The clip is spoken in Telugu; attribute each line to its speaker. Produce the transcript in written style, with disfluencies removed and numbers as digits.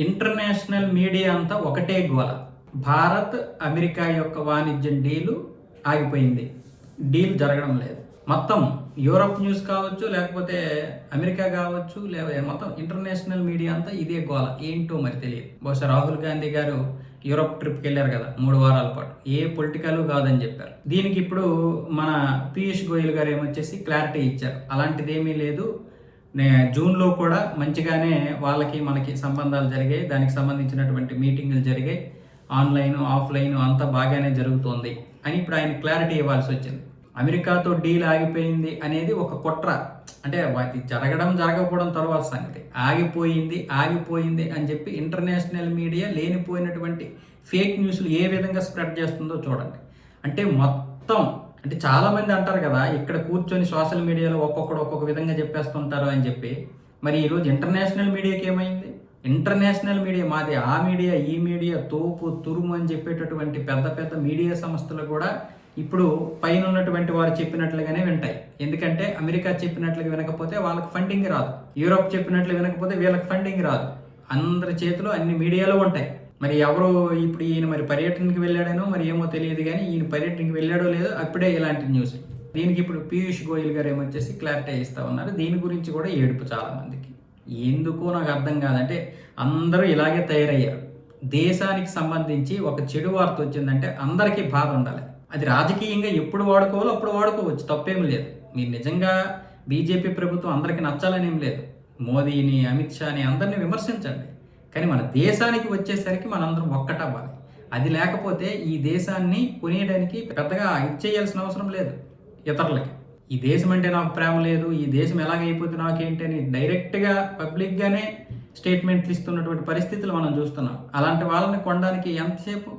Speaker 1: ఇంటర్నేషనల్ మీడియా అంతా ఒకటే గోల. భారత్ అమెరికా యొక్క వాణిజ్యం డీలు ఆగిపోయింది. డీల్ జరగడం లేదు. మొత్తం యూరప్ న్యూస్ కావచ్చు, లేకపోతే అమెరికా కావచ్చు, లేదా మొత్తం ఇంటర్నేషనల్ మీడియా అంతా ఇదే గోల. ఏంటో మరి తెలియదు. బహుశా రాహుల్ గాంధీ గారు యూరప్ ట్రిప్కి వెళ్ళారు కదా 3 వారాల పాటు, ఏ పొలిటికల్ కాదని చెప్పారు. దీనికి ఇప్పుడు మన పీయూష్ గోయల్ గారు ఏమొచ్చేసి క్లారిటీ ఇచ్చారు. అలాంటిది ఏమీ లేదు, జూన్లో కూడా మంచిగానే వాళ్ళకి మనకి సంబంధాలు జరిగాయి, దానికి సంబంధించినటువంటి మీటింగులు జరిగాయి, ఆన్లైన్ ఆఫ్లైన్ అంతా బాగానే జరుగుతోంది అని ఇప్పుడు ఆయన క్లారిటీ ఇవ్వాల్సి వచ్చింది. అమెరికాతో డీల్ ఆగిపోయింది అనేది ఒక కుట్ర. అంటే వాటి జరగడం జరగకపోవడం తర్వాత సంగతి. ఆగిపోయింది అని చెప్పి ఇంటర్నేషనల్ మీడియా లేనిపోయినటువంటి ఫేక్ న్యూస్లు ఏ విధంగా స్ప్రెడ్ చేస్తుందో చూడండి. అంటే మొత్తం, అంటే చాలామంది అంటారు కదా, ఇక్కడ కూర్చొని సోషల్ మీడియాలో ఒక్కొక్కడు ఒక్కొక్క విధంగా చెప్పేస్తుంటారు అని చెప్పి. మరి ఈరోజు ఇంటర్నేషనల్ మీడియాకి ఏమైంది? ఇంటర్నేషనల్ మీడియా మాది, ఆ మీడియా ఈ మీడియా తోపు తురుము అని చెప్పేటటువంటి పెద్ద పెద్ద మీడియా సంస్థలు కూడా ఇప్పుడు పైన ఉన్నటువంటి వారు చెప్పినట్లుగానే వింటాయి. ఎందుకంటే అమెరికా చెప్పినట్లుగా వినకపోతే వాళ్ళకి ఫండింగ్ రాదు, యూరోప్ చెప్పినట్లు వినకపోతే వీళ్ళకి ఫండింగ్ రాదు. అందరి చేతిలో అన్ని మీడియాలో ఉంటాయి. మరి ఎవరు ఇప్పుడు ఈయన మరి పర్యటనకి వెళ్ళాడనో మరి ఏమో తెలియదు, కానీ ఈయన పర్యటనకి వెళ్ళాడో లేదో అప్పుడే ఇలాంటి న్యూస్. దీనికి ఇప్పుడు పీయూష్ గోయల్ గారు ఏమొచ్చేసి క్లారిటీ ఇస్తా ఉన్నారు. దీని గురించి కూడా ఏడుపు చాలా మందికి. ఎందుకో నాకు అర్థం కాదంటే అందరూ ఇలాగే తయారయ్యారు. దేశానికి సంబంధించి ఒక చెడు వార్త వచ్చిందంటే అందరికీ బాధ ఉండాలి. అది రాజకీయంగా ఎప్పుడు వాడుకోవాలో అప్పుడు వాడుకోవచ్చు, తప్పేం లేదు. మీరు నిజంగా బీజేపీ ప్రభుత్వం అందరికీ నచ్చాలని ఏం లేదు. మోదీని, అమిత్ షాని అందరినీ విమర్శించండి, కానీ మన దేశానికి వచ్చేసరికి మనందరం ఒక్కటవ్వాలి. అది లేకపోతే ఈ దేశాన్ని కొనేయడానికి పెద్దగా ఇచ్చేయాల్సిన అవసరం లేదు ఇతరులకి. ఈ దేశం అంటే నాకు ప్రేమ లేదు, ఈ దేశం ఎలాగైపోతుంది నాకేంటి అని డైరెక్ట్గా పబ్లిక్గానే స్టేట్మెంట్లు ఇస్తున్నటువంటి పరిస్థితులు మనం చూస్తున్నాం. అలాంటి వాళ్ళని కొనడానికి ఎంతసేపు